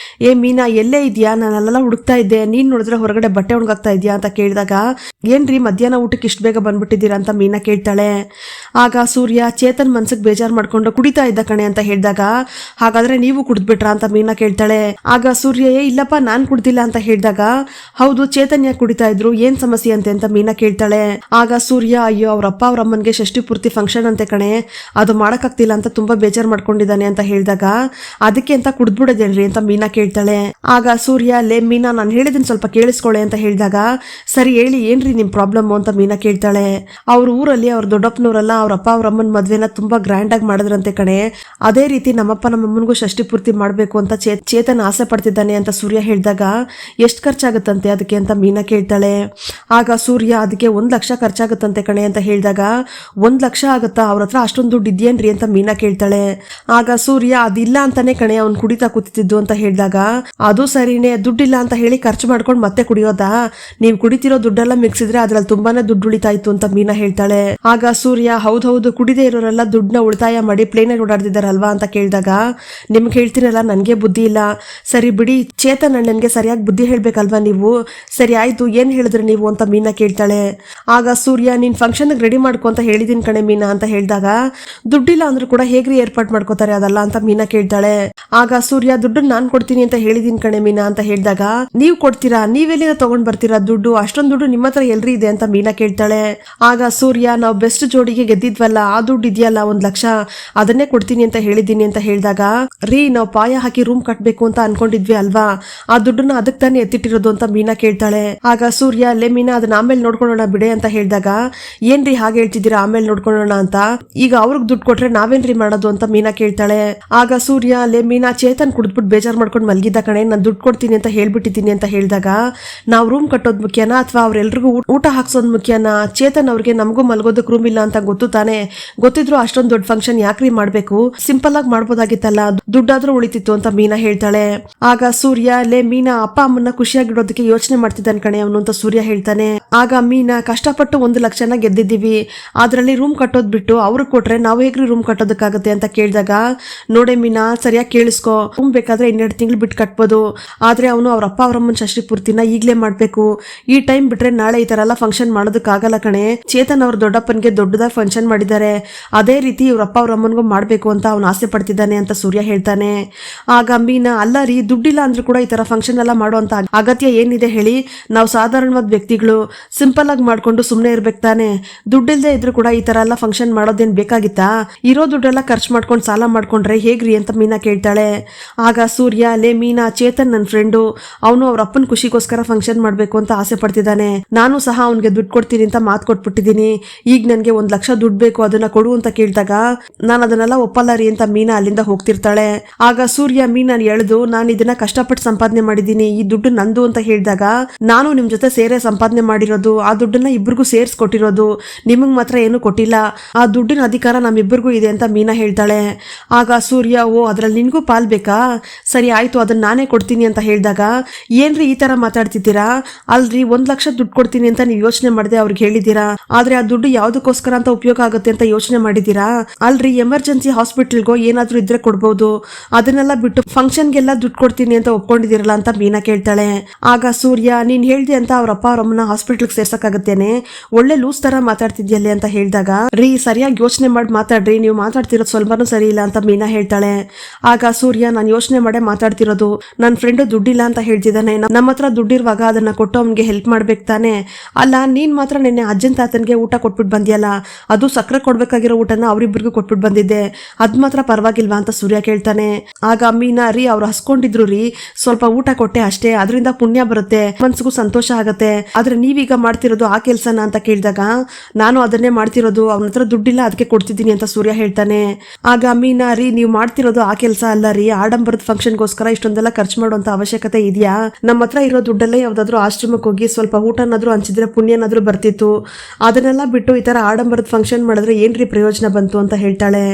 ಏ ಮೀನಾ ಎಲ್ಲೇ ಇದೆಯಾ, ನಾನೆಲ್ಲ ಹುಡುಕ್ತಾ ಇದ್ದೆ, ನೀನ್ ನೋಡಿದ್ರೆ ಹೊರಗಡೆ ಬಟ್ಟೆ ಒಣಗಾಕ್ತಾ ಇದೆಯಾ ಅಂತ ಕೇಳಿದಾಗ, ಏನ್ರಿ ಮಧ್ಯಾಹ್ನ ಊಟಕ್ಕೆ ಇಷ್ಟು ಬೇಗ ಬಂದ್ಬಿಟ್ಟಿದ್ದೀರಾ ಅಂತ ಮೀನಾ ಕೇಳ್ತಾಳೆ. ಆಗ ಸೂರ್ಯ ಚೇತನ್ ಮನ್ಸಿಗೆ ಬೇಜಾರು ಮಾಡ್ಕೊಂಡು ಕುಡಿತಾ ಇದ್ದ ಕಣೆ ಅಂತ ಹೇಳಿದಾಗ, ಹಾಗಾದ್ರೆ ನೀವು ಕುಡಿದ್ಬಿಟ್ರಾ ಅಂತ ಮೀನಾ ಕೇಳ್ತಾಳೆ. ಆಗ ಸೂರ್ಯ ಇಲ್ಲಪ್ಪ ನಾನ್ ಕುಡ್ದಿಲ್ಲ ಅಂತ ಹೇಳಿದಾಗ, ಹೌದು ಚೇತನ್ ಯಾಕೆ ಕುಡಿತಾ ಇದ್ರು, ಏನ್ ಸಮಸ್ಯೆ ಅಂತೆ ಅಂತ ಮೀನಾ ಕೇಳ್ತಾಳೆ. ಆಗ ಸೂರ್ಯ ಅಯ್ಯೋ ಅವ್ರಪ್ಪ ಅವ್ರಮ್ಮನ್ಗೆ ಷಷ್ಠಿ ಪೂರ್ತಿ ಫಂಕ್ಷನ್ ಅಂತೆ ಕಣೆ, ಅದು ಮಾಡಕ್ಕಾಗ್ತಿಲ್ಲ ಅಂತ ತುಂಬಾ ಬೇಜಾರು ಮಾಡ್ಕೊಂಡಿದ್ದಾನೆ ಅಂತ ಹೇಳಿದಾಗ, ಅದಕ್ಕೆ ಅಂತ ಕುಡ್ದ್ಬಿಡೋದೇನ್ರಿ ಅಂತ ಮೀನಾ ಕೇಳ್ತಾಳೆ. ಆಗ ಸೂರ್ಯ ಲೇ ಮೀನಾ ನಾನು ಹೇಳಿದನ್ ಸ್ವಲ್ಪ ಕೇಳಿಸ್ಕೊಳ್ಳೆ ಅಂತ ಹೇಳಿದಾಗ, ಸರಿ ಹೇಳಿ ಏನ್ರಿ ನಿಮ್ ಪ್ರಾಬ್ಲಮ್ ಅಂತ ಮೀನಾ ಕೇಳ್ತಾಳೆ. ಅವ್ರ ಊರಲ್ಲಿ ಅವ್ರ ದೊಡ್ಡಪ್ಪನವರೆಲ್ಲ ಅವ್ರಪ್ಪ ಅವ್ರಮ್ಮನ ಮದ್ವೆನ ತುಂಬಾ ಗ್ರ್ಯಾಂಡ್ ಆಗಿ ಮಾಡಿದ್ರಂತೆ ಕಣೆ, ಅದೇ ರೀತಿ ನಮ್ಮಪ್ಪ ನಮ್ಮಮ್ಮನಿಗೂ ಷಷ್ಠಿ ಪೂರ್ತಿ ಮಾಡ್ಬೇಕು ಅಂತ ಚೇತನ್ ಆಸೆ ಪಡ್ತಿದ್ದಾನೆ ಅಂತ ಸೂರ್ಯ ಹೇಳಿದಾಗ, ಎಷ್ಟು ಖರ್ಚಾಗುತ್ತಂತೆ ಅದಕ್ಕೆ ಅಂತ ಮೀನಾ ಕೇಳ್ತಾಳೆ. ಆಗ ಸೂರ್ಯ ಅದಕ್ಕೆ 1 ಲಕ್ಷ ಖರ್ಚಾಗುತ್ತಂತೆ ಕಣೆ ಅಂತ ಹೇಳಿದಾಗ, 1 ಲಕ್ಷ ಆಗುತ್ತಾ, ಅವ್ರ ಹತ್ರ ಅಷ್ಟೊಂದು ದುಡ್ಡು ಇದೆಯೇನ್ರಿ ಅಂತ ಮೀನಾ ಕೇಳ್ತಾಳೆ. ಆಗ ಸೂರ್ಯ ಅದಿಲ್ಲ ಅಂತಾನೆ ಕಣೆ ಅವ್ನು ಕುಡಿತಾ ಕೂತಿದ್ದು ಅಂತ ಹೇಳಿದಾಗ, ಅದು ಸರಿನೇ, ದುಡ್ಡಿಲ್ಲ ಅಂತ ಹೇಳಿ ಖರ್ಚು ಮಾಡ್ಕೊಂಡು ಮತ್ತೆ ಕುಡಿಯೋದಾ, ನೀವು ಕುಡಿತಿರೋ ದುಡ್ಡೆಲ್ಲ ಮಿಕ್ಸಿದ್ರೆ ಅದ್ರಲ್ಲಿ ತುಂಬಾನೇ ದುಡ್ಡು ಉಳಿತಾಯ್ತು ಅಂತ ಮೀನಾ ಹೇಳ್ತಾಳೆ. ಆಗ ಸೂರ್ಯ ಹೌದೌದು ಕುಡಿದೇ ಇರೋರೆಲ್ಲ ದುಡ್ಡನ್ನ ಉಳಿತಾಯ ಮಾಡಿ ಪ್ಲೇನಲ್ಲಿ ಓಡಾಡ್ತಿದ್ದಾರಲ್ವಾ ಅಂತ ಕೇಳಿದಾಗ, ನಿಮ್ಗೆ ಹೇಳ್ತೀನಲ್ಲ ನನ್ಗೆ ಬುದ್ಧಿ ಇಲ್ಲ, ಸರಿ ಬಿಡಿ ಚೇತನ್ ಅಣ್ಣನ್ಗೆ ಸರಿಯಾಗಿ ಬುದ್ಧಿ ಹೇಳ್ಬೇಕಲ್ವಾ ನೀವು, ಸರಿ ಆಯ್ತು ಏನ್ ಹೇಳಿದ್ರಿ ನೀವು ಅಂತ ಮೀನಾ ಕೇಳ್ತಾಳೆ. ಆಗ ಸೂರ್ಯ ನೀನ್ ಫಂಕ್ಷನ್ ರೆಡಿ ಮಾಡ್ಕೊ ಅಂತ ಹೇಳಿದೀನಿ ಕಣೆ ಮೀನಾ ಅಂತ ಹೇಳಿದಾಗ, ದುಡ್ಡಿಲ್ಲ ಅಂದ್ರೂ ಕೂಡ ಹೇಗ್ರಿ ಏರ್ಪಾಟ್ ಮಾಡ್ಕೋತಾರೆ ಅದಲ್ಲ ಅಂತ ಮೀನಾ ಕೇಳ್ತಾಳೆ. ಆಗ ಸೂರ್ಯ ದುಡ್ಡನ್ನ ನಾನ್ ಕೊಡ್ತೀನಿ ಅಂತ ಹೇಳಿದೀನಿ ಕಣೆ ಮೀನಾ ಅಂತ ಹೇಳಿದಾಗ, ನೀವ್ ಕೊಡ್ತೀರಾ, ನೀವೆಲ್ಲಿಂದ ತಗೊಂಡ್ ಬರ್ತೀರಾ ದುಡ್ಡು, ಅಷ್ಟೊಂದು ದುಡ್ಡು ನಿಮ್ಮ ಹತ್ರ ಎಲ್ರಿ ಇದೆ ಅಂತ ಮೀನಾ ಕೇಳ್ತಾಳೆ. ಆಗ ಸೂರ್ಯ ನಾವು ಬೆಸ್ಟ್ ಜೋಡಿಗೆ ಗೆದ್ದಿದ್ವಲ್ಲ ಆ ದುಡ್ಡು ಇದೆಯಲ್ಲ 1 ಲಕ್ಷ, ಅದನ್ನೇ ಕೊಡ್ತೀನಿ ಅಂತ ಹೇಳಿದೀನಿ ಅಂತ ಹೇಳಿದಾಗ, ರೀ ನಾವು ಪಾಯ ಹಾಕಿ ರೂಮ್ ಕಟ್ಬೇಕು ಅಂತ ಅನ್ಕೊಂಡಿದ್ವಿ ಅಲ್ವಾ, ಆ ದುಡ್ಡನ್ನ ಅದಕ್ಕೆ ತಾನೇ ಎತ್ತಿಟ್ಟಿರೋದು ಅಂತ ಮೀನಾ ಕೇಳ್ತಾಳೆ. ಆಗ ಸೂರ್ಯ ಲೇ ಮೀನಾ ಅದನ್ನ ಆಮೇಲೆ ನೋಡ್ಕೊಳ್ಳೋಣ ಬಿಡೆ ಅಂತ ಹೇಳಿದಾಗ, ಏನ್ರಿ ಹಾಗೆ ಹೇಳ್ತಿದ್ದೀರಾ ಆಮೇಲೆ ನೋಡ್ಕೊಳ್ಳೋಣ ಅಂತ, ಈಗ ಅವ್ರಿಗೆ ದುಡ್ಡು ಕೊಟ್ರೆ ನಾವೇನ್ರಿ ಮಾಡೋದು ಅಂತ ಮೀನಾ ಕೇಳ್ತಾಳೆ. ಆಗ ಸೂರ್ಯ ಲೇ ಮೀನಾ ಚೇತನ್ ಕುಡಿದ್ಬಿಟ್ಟು ಬೇಜಾರ್ ಮಾಡ್ಕೊಂಡು ಮಲಗಿದ್ದ ಕಣೆ, ನಾನು ದುಡ್ಡು ಕೊಡ್ತೀನಿ ಅಂತ ಹೇಳ್ಬಿಟ್ಟಿದ್ದೀನಿ ಅಂತ ಹೇಳಿದಾಗ, ನಾವು ರೂಮ್ ಕಟ್ಟೋದ್ ಮುಖ್ಯನಾ ಅಥವಾ ಅವ್ರೆಲ್ರಿಗೂ ಊಟ ಹಾಕ್ಸೋದ್ ಮುಖ್ಯನಾ, ಚೇತನ್ ಅವ್ರಿಗೆ ನಮಗೂ ಮಲ್ಗೋದಕ್ಕೆ ರೂಮ್ ಇಲ್ಲ ಅಂತ ಗೊತ್ತು ತಾನೆ, ಗೊತ್ತಿದ್ರು ಅಷ್ಟೊಂದು ದೊಡ್ಡ ಫಂಕ್ಷನ್ ಯಾಕ್ರಿ ಮಾಡ್ಬೇಕು, ಸಿಂಪಲ್ ಆಗಿ ಮಾಡ್ಬೋದಾಗಿತ್ತಲ್ಲ, ದುಡ್ಡಾದ್ರೂ ಉಳಿತಿತ್ತು ಅಂತ ಮೀನಾ ಹೇಳ್ತಾಳೆ. ಆಗ ಸೂರ್ಯ ಲೇ ಮೀನಾ ಅಪ್ಪ ಅಮ್ಮನ್ನ ಖುಷಿಯಾಗಿಡೋದಕ್ಕೆ ಯೋಚನೆ ಮಾಡ್ತಿದ್ದಾನೆ ಕಣೆ ಅವನು ಅಂತ ಸೂರ್ಯ ಹೇಳ್ತಾನೆ. ಆಗ ಮೀನಾ ಕಷ್ಟಪಟ್ಟು 1 ಲಕ್ಷನ ಗೆದ್ದಿದ್ದೀವಿ, ಅದ್ರಲ್ಲಿ ರೂಮ್ ಕಟ್ಟೋದ್ ಬಿಟ್ಟು ಅವ್ರಿಗೆ ಕೊಟ್ರೆ ನಾವು ಹೇಗ್ರಿ ರೂಮ್ ಕಟ್ಟೋದಕ್ಕಾಗತ್ತೆ ಅಂತ ಕೇಳಿದಾಗ, ನೋಡೆ ಮೀನಾ ಸರಿಯಾಗಿ ಕೇಳಿಸ್ಕೊ, ರೂಮ್ ಬೇಕಾದ್ರೆ 2 ತಿಂಗಳು ಬಿಟ್ಟು ಕಟ್ಬೋದು, ಆದ್ರೆ ಅವನು ಅವ್ರ ಅಪ್ಪ ಅವ್ರಮ್ಮನ ಷಷ್ಠಿ ಪೂರ್ತಿನ ಈಗ್ಲೇ ಮಾಡ್ಬೇಕು, ಈ ಟೈಮ್ ಬಿಟ್ರೆ ನಾಳೆ ಈ ತರ ಎಲ್ಲ ಫಂಕ್ಷನ್ ಮಾಡೋದಕ್ಕಾಗಲ್ಲ ಕಣೆ, ಚೇತನ್ ಅವ್ರ ದೊಡ್ಡಪ್ಪನ್ಗೆ ದೊಡ್ಡದಾಗಿ ಫಂಕ್ಷನ್ ಮಾಡಿದ್ದಾರೆ, ಅದೇ ರೀತಿ ಇವ್ರ ಅಪ್ಪ ಅವ್ರ ಅಮ್ಮನ್ಗೂ ಮಾಡ್ಬೇಕು ಅಂತ ಅವ್ನು ಆಸೆ ಪಡ್ತಿದ್ದಾನೆ ಅಂತ ಸೂರ್ಯ ಹೇಳ್ತಾನೆ. ಆಗ ಮೀನಾ ಅಲ್ಲ ರೀ ದುಡ್ಡಿಲ್ಲ ಅಂದ್ರೂ ಕೂಡ ಈ ತರ ಫಂಕ್ಷನ್ ಎಲ್ಲ ಮಾಡುವಂತ ಅಗತ್ಯ ಏನಿದೆ ಹೇಳಿ, ನಾವು ಸಾಧಾರಣವಾದ ವ್ಯಕ್ತಿಗಳು ಸಿಂಪಲ್ ಆಗಿ ಮಾಡ್ಕೊಂಡು ಸುಮ್ನೆ ಇರ್ಬೇಕು ತಾನೆ, ದುಡ್ಡಿಲ್ದೆ ಇದ್ರು ಕೂಡ ಈ ತರ ಎಲ್ಲ ಫಂಕ್ಷನ್ ಮಾಡೋದೇನ್ ಬೇಕಾಗಿತ್ತಾ, ಇರೋ ದುಡ್ಡೆಲ್ಲ ಖರ್ಚು ಮಾಡ್ಕೊಂಡು ಸಾಲ ಮಾಡ್ಕೊಂಡ್ರೆ ಹೇಗ್ರಿ ಅಂತ ಮೀನಾ ಕೇಳ್ತಾಳೆ. ಆಗ ಸೂರ್ಯ ಲೇ ಮೀನಾ ಚೇತನ್ ನನ್ನ ಫ್ರೆಂಡು, ಅವನು ಅವ್ರ ಅಪ್ಪನ ಖುಷಿಗೋಸ್ಕರ ಫಂಕ್ಷನ್ ಮಾಡ್ಬೇಕು ಅಂತ ಆಸೆ ಪಡ್ತಿದ್ದಾನೆ, ನಾನು ಸಹ ಅವ್ನಿಗೆ ದುಡ್ಡು ಕೊಡ್ತೀನಿ ಅಂತ ಮಾತು ಕೊಟ್ಬಿಟ್ಟಿದ್ದೀನಿ, ಈಗ ನನ್ಗೆ 1 ಲಕ್ಷ ದುಡ್ಡು ಬೇಕು ಅದನ್ನ ಕೊಡು ಅಂತ ಕೇಳಿದಾಗ, ನಾನು ಅದನ್ನೆಲ್ಲ ಒಪ್ಪಲ್ಲ ರೀ ಅಂತ ಮೀನಾ ಅಲ್ಲಿಂದ ಹೋಗ್ತಿರ್ತಾಳೆ. ಆಗ ಸೂರ್ಯ ಮೀನಾ ಎಳೆದು, ನಾನು ಇದನ್ನ ಕಷ್ಟಪಟ್ಟು ಸಂಪಾದನೆ ಮಾಡಿದ್ದೀನಿ, ಈ ದುಡ್ಡು ನಂದು ಅಂತ ಹೇಳಿದಾಗ, ನಾನು ನಿಮ್ ಜೊತೆ ಸೇರೇ ಸಂಪಾದನೆ ಮಾಡಿರೋದು, ಆ ದುಡ್ಡನ್ನ ಇಬ್ಬರಿಗೂ ಸೇರ್ಸ್ ಕೊಟ್ಟಿರೋದು, ನಿಮಗ್ ಮಾತ್ರ ಏನು ಕೊಟ್ಟಿಲ್ಲ, ಆ ದುಡ್ಡಿನ ಅಧಿಕಾರ ನಮ್ಮಿಬ್ಬರಿಗೂ ಇದೆ ಅಂತ ಮೀನಾ ಹೇಳ್ತಾಳೆ. ಆಗ ಸೂರ್ಯ ಓ ಅದ್ರಲ್ಲಿ ನಿನ್ಗೂ ಪಾಲ್ ಬೇಕಾ, ಸರಿ ಆಯ್ತು ಅದನ್ನ ನಾನೇ ಕೊಡ್ತೀನಿ ಅಂತ ಹೇಳಿದಾಗ, ಏನ್ರಿ ಈ ತರ ಮಾತಾಡ್ತಿದ್ದೀರಾ, ಅಲ್ರಿ 1 ಲಕ್ಷ ದುಡ್ಡು ಕೊಡ್ತೀನಿ ಅಂತ ನೀವು ಯೋಚನೆ ಮಾಡದೆ ಅವ್ರಿಗೆ ಹೇಳಿದ್ದೀರಾ, ಆದ್ರೆ ಆ ದುಡ್ಡು ಯಾವ್ದಕ್ಕೋಸ್ಕರ ಅಂತ ಉಪಯೋಗ ಆಗುತ್ತೆ ಅಂತ ಯೋಚನೆ ಮಾಡಿದ್ದೀರಾ, ಅಲ್ರಿ ಎಮರ್ಜೆನ್ಸಿ ಹಾಸ್ಪಿಟಲ್ಗೋ ಏನಾದ್ರೂ ಇದ್ರೆ ಕೊಡ್ಬೋದು, ಅದನ್ನೆಲ್ಲ ಬಿಟ್ಟು ಫಂಕ್ಷನ್ಗೆಲ್ಲ ದುಡ್ಡು ಕೊಡ್ತೀನಿ ಅಂತ ಒಪ್ಕೊಂಡಿದ್ದೀರಲ್ಲ ಅಂತ ಮೀನಾ ಕೇಳ್ತಾಳೆ. ಆಗ ಸೂರ್ಯ ನೀನ್ ಹೇಳ್ದೆ ಅಂತ ಅವ್ರ ಅಪ್ಪ ಅವ್ರಮ್ಮನ ಹಾಸ್ಪಿಟಲ್ಗೆ ಸೇರ್ಸಕ್ಕಾಗತ್ತೇನೆ, ಒಳ್ಳೆ ಲೂಸ್ ತರ ಮಾತಾಡ್ತಿದ್ಯಲ್ಲ ಅಂತ ಹೇಳಿದಾಗ, ರೀ ಸರಿಯಾಗಿ ಯೋಚನೆ ಮಾಡಿ ಮಾತಾಡ್ರಿ, ನೀವು ಮಾತಾಡ್ತಿರೋದು ಸ್ವಲ್ಪನೂ ಸರಿ ಇಲ್ಲ ಅಂತ ಮೀನಾ ಹೇಳ್ತಾಳೆ. ಆಗ ಸೂರ್ಯ ನಾನು ಯೋಚನೆ ಮಾಡೇ ಮಾತಾಡ್ತಿರೋದು, ನನ್ನ ಫ್ರೆಂಡ್ ದುಡ್ಡಿಲ್ಲ ಅಂತ ಹೇಳ್ತಿದ್ದಾನೆ, ನಮ್ಮ ಹತ್ರ ದುಡ್ಡಿರುವಾಗ ಅದನ್ನ ಕೊಟ್ಟು ಅವ್ನಿಗೆ ಹೆಲ್ಪ್ ಮಾಡ್ಬೇಕು ತಾನೆ, ಅಲ್ಲ ನೀನ್ ಮಾತ್ರ ನಿನ್ನೆ ಅಜ್ಜನ್ ತಾತನ್ಗೆ ಊಟ ಕೊಟ್ಬಿಟ್ಟು ಬಂದಿಯಲ್ಲ, ಅದು ಸಕ್ಕರೆ ಕೊಡ್ಬೇಕಾಗಿರೋ ಊಟನ ಅವ್ರಿಬ್ರಿಗೂ ಕೊಟ್ಬಿಟ್ಟು ಬಂದಿದ್ದೆ, ಅದ್ ಮಾತ್ರ ಪರವಾಗಿಲ್ವಾ ಅಂತ ಸೂರ್ಯ ಕೇಳ್ತಾನೆ. ಆಗ ಮೀನಾ ರೀ ಅವ್ರು ಹಸ್ಕೊಂಡಿದ್ರು ರೀ, ಸ್ವಲ್ಪ ಊಟ ಕೊಟ್ಟೆ ಅಷ್ಟೇ, ಅದರಿಂದ ಪುಣ್ಯ ಬರುತ್ತೆ, ಮನ್ಸಿಗೂ ಸಂತೋಷ ಆಗತ್ತೆ, ಆದ್ರೆ ನೀವೀಗ ಮಾಡ್ತಿರೋದು ಆ ಕೆಲ್ಸನ ಅಂತ ಕೇಳಿದಾಗ, ನಾನು ಅದನ್ನೇ ಮಾಡ್ತಿರೋದು, ಅವನ ಹತ್ರ ದುಡ್ಡಿಲ್ಲ ಅದಕ್ಕೆ ಕೊಡ್ತಿದ್ದೀನಿ ಅಂತ ಸೂರ್ಯ ಹೇಳ್ತಾನೆ. ಆಗ ಮೀನಾ ರೀ ನೀವು ಮಾಡ್ತಿರೋದು ಆ ಕೆಲಸ ಅಲ್ಲ ರೀ, ಆಡಂಬರದ ಫಂಕ್ಷನ್ಗೋಸ್ಕರ ಇಷ್ಟೊಂದೆಲ್ಲ ಖರ್ಚು ಮಾಡುವಂತ ಅವಶ್ಯಕತೆ ಇದೆಯಾ, ನಮ್ಮ ಹತ್ರ ಇರೋ ದುಡ್ಡಲ್ಲೇ ಯಾವ್ದಾದ್ರು ಆಶ್ರಮಕ್ಕೆ ಹೋಗಿ ಸ್ವಲ್ಪ ಊಟನಾದ್ರೂ ಹಂಚಿದ್ರೆ ಪುಣ್ಯನಾದ್ರೂ ಬರ್ತಿತ್ತು, ಅದನ್ನೆಲ್ಲ ಬಿಟ್ಟು ಈ ತರ ಆಡಂಬರದ ಫಂಕ್ಷನ್ ಮಾಡಿದ್ರೆ ಏನ್ರಿ ಪ್ರಯೋಜನ ಬಂತು ಅಂತ ಹೇಳ್ತಾಳೆ.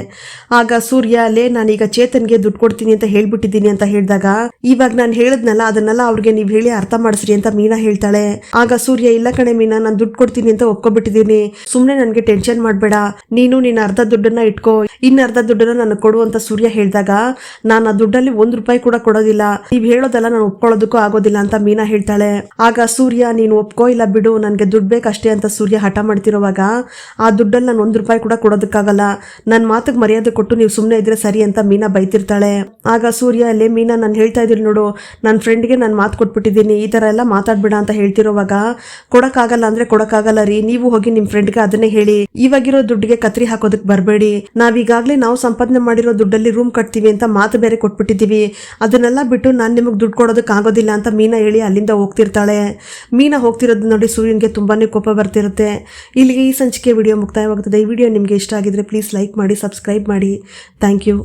ಆಗ ಸೂರ್ಯ ಲೇ ನಾನೀಗ ಚೇತನ್ಗೆ ದುಡ್ಡು ಕೊಡ್ತೀನಿ ಅಂತ ಹೇಳ್ಬಿಟ್ಟಿದ್ದೀನಿ ಅಂತ ಹೇಳಿದಾಗ, ಇವಾಗ ನಾನು ಹೇಳದ್ನಲ್ಲ ಅದನ್ನೆಲ್ಲ ಅವ್ರಿಗೆ ನೀವ್ ಹೇಳಿ ಅರ್ಥ ಮಾಡಿಸ್ರಿ ಅಂತ ಮೀನಾ ಹೇಳ್ತಾಳೆ. ಆಗ ಸೂರ್ಯ ಇಲ್ಲ ಕಣೆ ಮೀನಾ ನಾನು ದುಡ್ಡು ಕೊಡ್ತೀನಿ ಅಂತ ಒಪ್ಕೊಬಿಟ್ಟಿದ್ದೀನಿ, ಸುಮ್ನೆ ನನ್ಗೆ ಟೆನ್ಷನ್ ಮಾಡ್ಬೇಡ, ನೀನು ನಿನ್ನ ಅರ್ಧ ದುಡ್ಡನ್ನ ದುಡ್ಡನ್ನ ಇಟ್ಕೋ, ಇನ್ನರ್ಧ ದುಡ್ಡನ್ನ ನನಗೆ ಕೊಡು ಅಂತ ಸೂರ್ಯ ಹೇಳಿದಾಗ ನಾನು ಆ ದುಡ್ಡಲ್ಲಿ ₹1 ಕೂಡ ಕೊಡೋದಿಲ್ಲ, ನೀವ್ ಹೇಳೋದೆಲ್ಲ ನಾನು ಒಪ್ಕೊಳ್ಳೋದಕ್ಕೂ ಆಗೋದಿಲ್ಲ ಅಂತ ಮೀನಾ ಹೇಳ್ತಾಳೆ. ಆಗ ಸೂರ್ಯ ನೀನು ಒಪ್ಕೋ ಇಲ್ಲ ಬಿಡು, ನನ್ಗೆ ದುಡ್ಡು ಬೇಕಷ್ಟೇ ಅಂತ ಸೂರ್ಯ ಹಠ ಮಾಡ್ತಿರೋವಾಗ ಆ ದುಡ್ಡಲ್ಲಿ ನಾನು ₹1 ಕೂಡ ಕೊಡೋದಕ್ಕಾಗಲ್ಲ, ನನ್ನ ಮಾತಿಗೆ ಮರ್ಯಾದೆ ಕೊಟ್ಟು ನೀವು ಸುಮ್ಮನೆ ಇದ್ರೆ ಸರಿ ಅಂತ ಮೀನಾ ಬೈತಿರ್ತಾಳೆ. ಆಗ ಸೂರ್ಯ ಅಲ್ಲೇ ಮೀನಾ ನಾನು ಹೇಳ್ತಾ ಇದ್ದೀನಿ ನೋಡು, ನನ್ನ ಫ್ರೆಂಡ್ಗೆ ನಾನು ಮಾತು ಕೊಟ್ಬಿಟ್ಟಿದ್ದೀನಿ, ಈ ಥರ ಎಲ್ಲ ಮಾತಾಡ್ಬೇಡ ಅಂತ ಹೇಳ್ತಿರೋವಾಗ ಕೊಡಕ್ಕಾಗಲ್ಲ ಅಂದ್ರೆ ಕೊಡಕ್ಕಾಗಲ್ಲ ರೀ, ನೀವು ಹೋಗಿ ನಿಮ್ಮ ಫ್ರೆಂಡ್ಗೆ ಅದನ್ನೇ ಹೇಳಿ, ಇವಾಗಿರೋ ದುಡ್ಡಿಗೆ ಕತ್ರಿ ಹಾಕೋದಕ್ಕೆ ಬರಬೇಡಿ, ನಾವೀಗಾಗಲೇ ನಾವು ಸಂಪಾದನೆ ಮಾಡಿರೋ ದುಡ್ಡಲ್ಲಿ ರೂಮ್ ಕಟ್ತೀವಿ ಅಂತ ಮಾತು ಬೇರೆ ಕೊಟ್ಬಿಟ್ಟಿದ್ದೀವಿ, ಅದನ್ನೆಲ್ಲ ಬಿಟ್ಟು ನಾನು ನಿಮಗೆ ದುಡ್ಡು ಕೊಡೋದಕ್ಕೆ ಆಗೋದಿಲ್ಲ ಅಂತ ಮೀನಾ ಹೇಳಿ ಅಲ್ಲಿಂದ ಹೋಗ್ತಿರ್ತಾಳೆ. ಮೀನಾ ಹೋಗ್ತಿರೋದು ನೋಡಿ ಸೂರ್ಯನ್ಗೆ ತುಂಬಾನೇ ಕೋಪ ಬರ್ತಿರುತ್ತೆ. ಇಲ್ಲಿಗೆ ಈ ಸಂಚಿಕೆ ವಿಡಿಯೋ ಮುಕ್ತಾಯವಾಗುತ್ತದೆ. ಈ ವಿಡಿಯೋ ನಿಮಗೆ ಇಷ್ಟ ಆಗಿದ್ರೆ ಪ್ಲೀಸ್ ಲೈಕ್ ಮಾಡಿ, ಸಬ್ಸ್ಕ್ರೈಬ್ ಮಾಡಿ. Thank you.